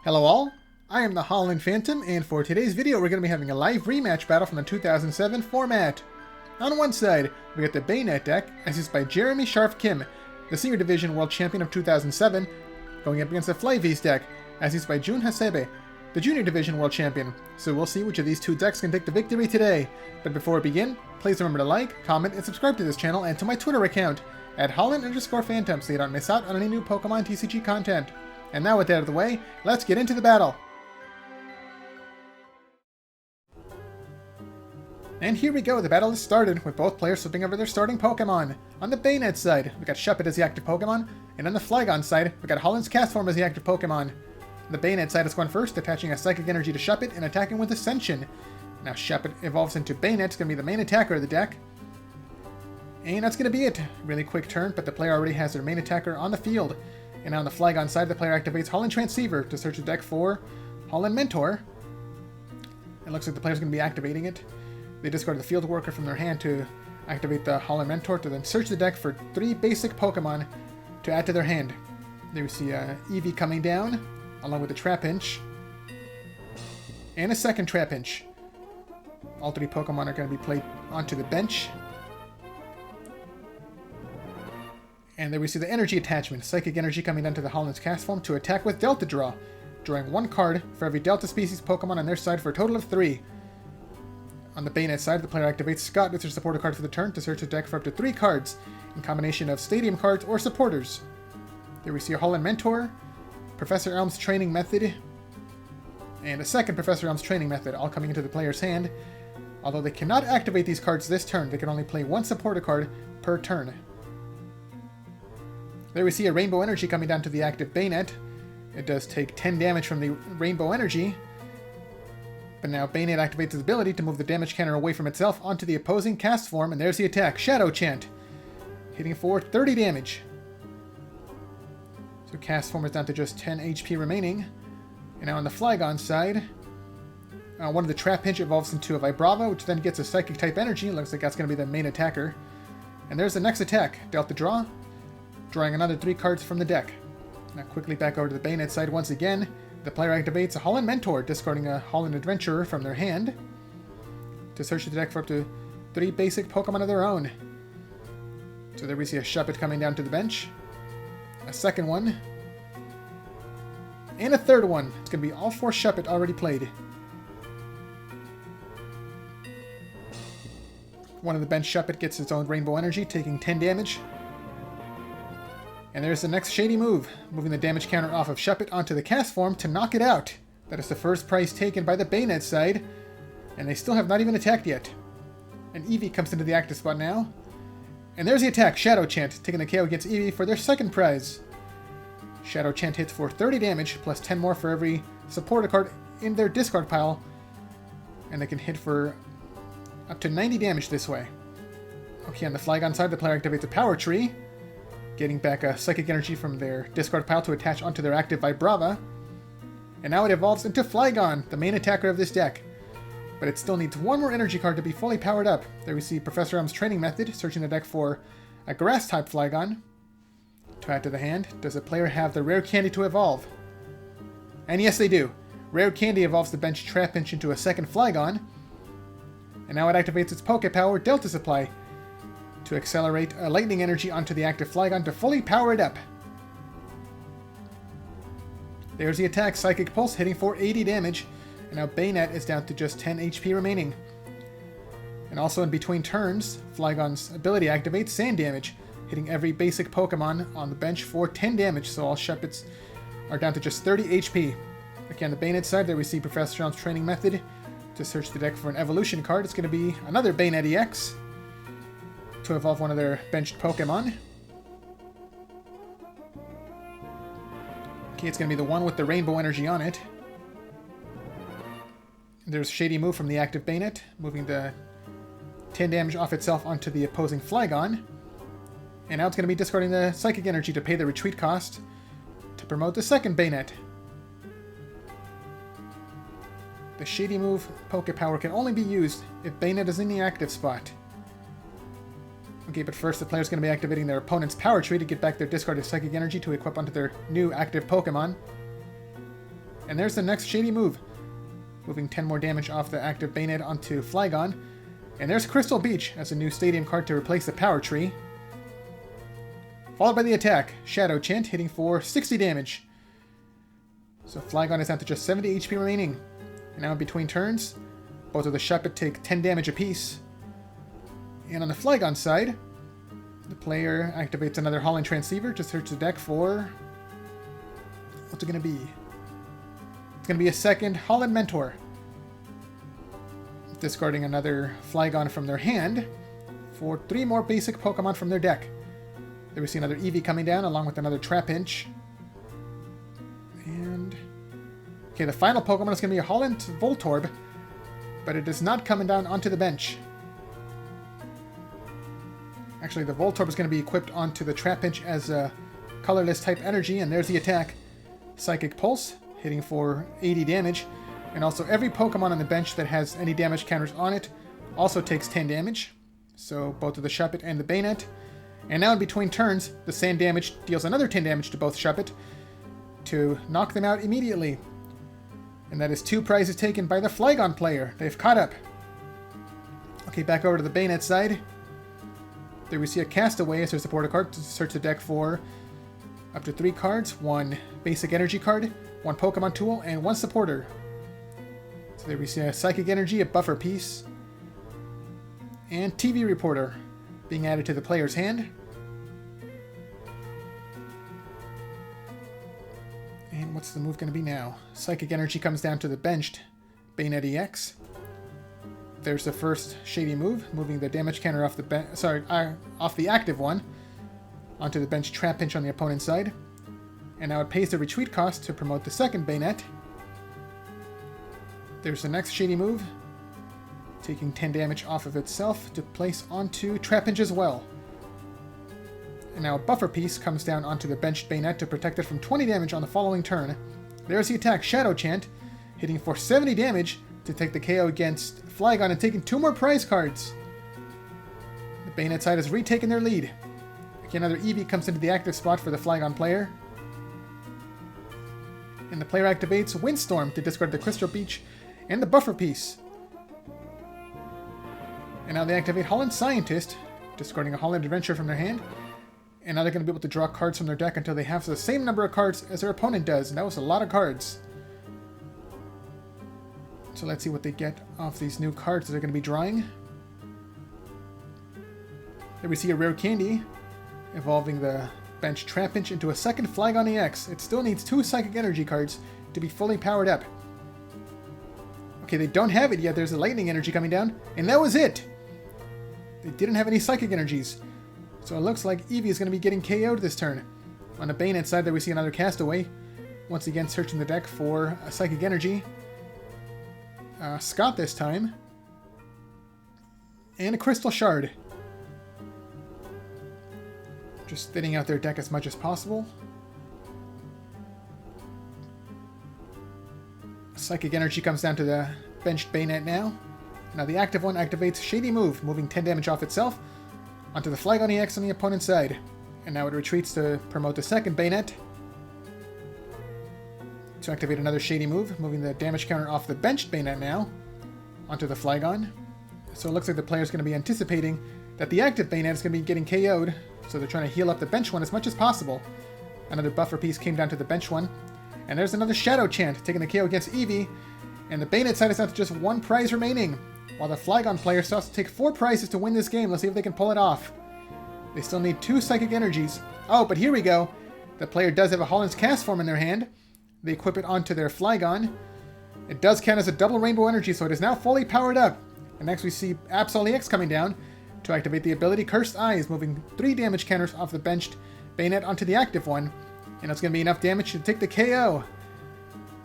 Hello all, I am the Holland Phantom, and for today's video we're going to be having a live rematch battle from the 2007 format. On one side, we got the Banette deck, as used by Jeremy Scharff-Kim, the Senior Division World Champion of 2007, going up against the FlyVees deck, as used by Hasebe, the Junior Division World Champion. So we'll see which of these two decks can take the victory today. But before we begin, please remember to like, comment, and subscribe to this channel and to my Twitter account, at Holland_Phantom, so you don't miss out on any new Pokemon TCG content. And now with that out of the way, let's get into the battle! And here we go, the battle has started, with both players flipping over their starting Pokemon. On the Banette side, we got Shuppet as the active Pokemon, and on the Flygon side, we got Holland's Castform as the active Pokemon. The Banette side is going first, attaching a Psychic Energy to Shuppet and attacking with Ascension. Now Shuppet evolves into Banette, it's going to be the main attacker of the deck. And that's going to be it. Really quick turn, but the player already has their main attacker on the field. And on the Flygon side, the player activates Holland Transceiver to search the deck for Holland Mentor. It looks like the player's going to be activating it. They discard the Field Worker from their hand to activate the Holland Mentor to then search the deck for 3 basic Pokemon to add to their hand. There we see Eevee coming down, along with a Trapinch, and a second Trapinch. All 3 Pokemon are going to be played onto the bench. And there we see the energy attachment, Psychic Energy coming down to the Holland's Castform to attack with Delta Draw, drawing 1 card for every Delta species Pokemon on their side for a total of 3. On the Banette side, the player activates Scott with their supporter card for the turn to search the deck for up to 3 cards, in combination of Stadium cards or supporters. There we see a Holland Mentor, Professor Elm's Training Method, and a second Professor Elm's Training Method, all coming into the player's hand. Although they cannot activate these cards this turn, they can only play 1 supporter card per turn. There we see a Rainbow Energy coming down to the active Banette. It does take 10 damage from the Rainbow Energy, but now Banette activates its ability to move the damage counter away from itself onto the opposing Castform, and there's the attack, Shadow Chant, hitting for 30 damage. So Castform is down to just 10 HP remaining. And now on the Flygon side, one of the Trapinch evolves into a Vibrava, which then gets a Psychic-type energy. Looks like that's going to be the main attacker. And there's the next attack, Delta Draw, drawing another 3 cards from the deck. Now quickly back over to the Banette side once again. The player activates a Holland Mentor, discarding a Holland Adventurer from their hand to search the deck for up to 3 basic Pokemon of their own. So there we see a Shuppet coming down to the bench, a second one, and a third one. It's going to be all 4 Shuppet already played. One of the bench Shuppet gets its own Rainbow Energy, taking 10 damage. And there's the next shady move, moving the damage counter off of Shuppet onto the Castform to knock it out. That is the first prize taken by the Banette side, and they still have not even attacked yet. And Eevee comes into the active spot now. And there's the attack, Shadow Chant, taking the KO against Eevee for their second prize. Shadow Chant hits for 30 damage, plus 10 more for every supporter card in their discard pile. And they can hit for up to 90 damage this way. Okay, on the Flygon side, the player activates a Power Tree, getting back a Psychic Energy from their discard pile to attach onto their active Vibrava. And now it evolves into Flygon, the main attacker of this deck. But it still needs 1 more energy card to be fully powered up. There we see Professor Elm's Training Method, searching the deck for a Grass-type Flygon to add to the hand. Does the player have the Rare Candy to evolve? And yes, they do. Rare Candy evolves the bench Trapinch into a second Flygon. And now it activates its Poke Power Delta Supply to accelerate a Lightning Energy onto the active Flygon to fully power it up. There's the attack, Psychic Pulse, hitting for 80 damage, and now Banette is down to just 10 HP remaining. And also in between turns, Flygon's ability activates Sand Damage, hitting every basic Pokemon on the bench for 10 damage, so all Shuppets are down to just 30 HP. Okay, on the Banette side, there we see Professor Elm's Training Method to search the deck for an evolution card. It's going to be another Banette EX to evolve one of their benched Pokemon. Okay, it's going to be the one with the Rainbow Energy on it. There's a shady move from the active Banette, moving the 10 damage off itself onto the opposing Flygon. And now it's going to be discarding the Psychic Energy to pay the retreat cost to promote the second Banette. The shady move, Poke Power, can only be used if Banette is in the active spot. Okay, but first the player's going to be activating their opponent's Power Tree to get back their discarded Psychic Energy to equip onto their new active Pokemon. And there's the next shady move. Moving 10 more damage off the active Banette onto Flygon. And there's Crystal Beach as a new stadium card to replace the Power Tree. Followed by the attack, Shadow Chant, hitting for 60 damage. So Flygon is down to just 70 HP remaining. And now in between turns, both of the Shuppet take 10 damage apiece. And on the Flygon side, the player activates another Holland Transceiver to search the deck for... what's it going to be? It's going to be a second Holland Mentor. Discarding another Flygon from their hand for 3 more basic Pokemon from their deck. There we see another Eevee coming down along with another Trapinch. And... okay, the final Pokemon is going to be a Holland Voltorb, but it is not coming down onto the bench. Actually, the Voltorb is going to be equipped onto the Trapinch as a colorless type energy, and there's the attack. Psychic Pulse, hitting for 80 damage. And also every Pokemon on the bench that has any damage counters on it also takes 10 damage. So both of the Shuppet and the Banette. And now in between turns, the Sand Damage deals another 10 damage to both Shuppet to knock them out immediately. And that is 2 prizes taken by the Flygon player. They've caught up. Okay, back over to the Banette side. There we see a Castaway as their supporter card to search the deck for up to 3 cards, 1 basic energy card, 1 Pokemon tool, and 1 supporter. So there we see a Psychic Energy, a buffer piece, and TV Reporter being added to the player's hand. And what's the move going to be now? Psychic Energy comes down to the benched Banette EX. There's the first shady move, moving the damage counter off the off the active one onto the bench Trapinch on the opponent's side. And now it pays the retreat cost to promote the second Banette. There's the next shady move, taking 10 damage off of itself to place onto Trapinch as well. And now a buffer piece comes down onto the benched Banette to protect it from 20 damage on the following turn. There's the attack, Shadow Chant, hitting for 70 damage to take the KO against Flygon and taking 2 more prize cards. The Banette side has retaken their lead. Again, another Eevee comes into the active spot for the Flygon player. And the player activates Windstorm to discard the Crystal Beach and the buffer piece. And now they activate Holland Scientist, discarding a Holland Adventure from their hand. And now they're going to be able to draw cards from their deck until they have the same number of cards as their opponent does. And that was a lot of cards. So let's see what they get off these new cards that they're going to be drawing. There we see a rare candy, evolving the bench Trapinch into a second Flygon EX. It still needs 2 Psychic Energy cards to be fully powered up. Okay, they don't have it yet. There's a Lightning Energy coming down, and that was it! They didn't have any Psychic Energies. So it looks like Eevee is going to be getting KO'd this turn. On the Banette side, there we see another Castaway. Once again, searching the deck for a Psychic Energy. Scott this time. And a Crystal Shard. Just thinning out their deck as much as possible. Psychic Energy comes down to the benched Banette now. Now the active one activates Shady Move, moving 10 damage off itself onto the Flygon EX on the opponent's side. And now it retreats to promote the second Banette. To activate another Shady Move, moving the damage counter off the benched Banette now onto the Flygon. So it looks like the player's going to be anticipating that the active Banette is going to be getting KO'd, so they're trying to heal up the bench one as much as possible. Another buffer piece came down to the bench one. And there's another Shadow Chant, taking the KO against Eevee. And the Banette side is down to just 1 prize remaining, while the Flygon player still has to take 4 prizes to win this game. Let's see if they can pull it off. They still need 2 Psychic Energies. Oh, but here we go. The player does have a Holland's Cast form in their hand. They equip it onto their Flygon. It does count as a double Rainbow Energy, so it is now fully powered up. And next we see Absol EX coming down to activate the ability Cursed Eyes, moving 3 damage counters off the benched Banette onto the active one. And it's going to be enough damage to take the KO.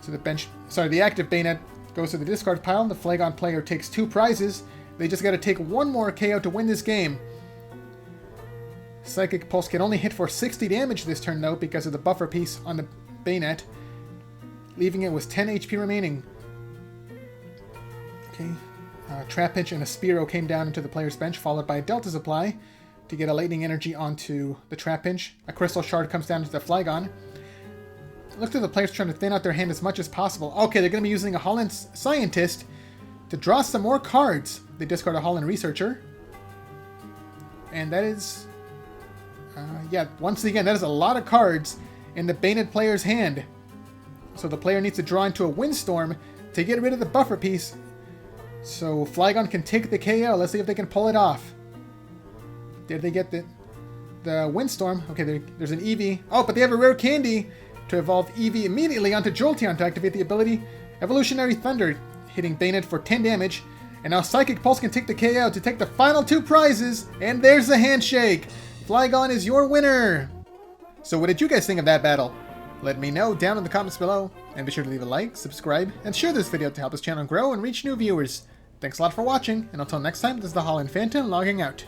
So the active Banette goes to the discard pile. The Flygon player takes 2 prizes. They just got to take 1 more KO to win this game. Psychic Pulse can only hit for 60 damage this turn, though, because of the buffer piece on the Banette, leaving it with 10 HP remaining. Okay, Trapinch and a Spearow came down into the player's bench, followed by a Delta Supply to get a Lightning Energy onto the Trapinch. A Crystal Shard comes down to the Flygon. Looks like the players trying to thin out their hand as much as possible. Okay, they're going to be using a Holland Scientist to draw some more cards. They discard a Holland Researcher. And that is... yeah, once again, that is a lot of cards in the Banette player's hand. So the player needs to draw into a Windstorm to get rid of the buffer piece. So Flygon can take the KO. Let's see if they can pull it off. Did they get the Windstorm? Okay, there's an Eevee. Oh, but they have a rare candy to evolve Eevee immediately onto Jolteon to activate the ability Evolutionary Thunder, hitting Banette for 10 damage. And now Psychic Pulse can take the KO to take the final 2 prizes. And there's the handshake. Flygon is your winner. So what did you guys think of that battle? Let me know down in the comments below. And be sure to leave a like, subscribe, and share this video to help this channel grow and reach new viewers. Thanks a lot for watching, and until next time, this is the Holland Phantom logging out.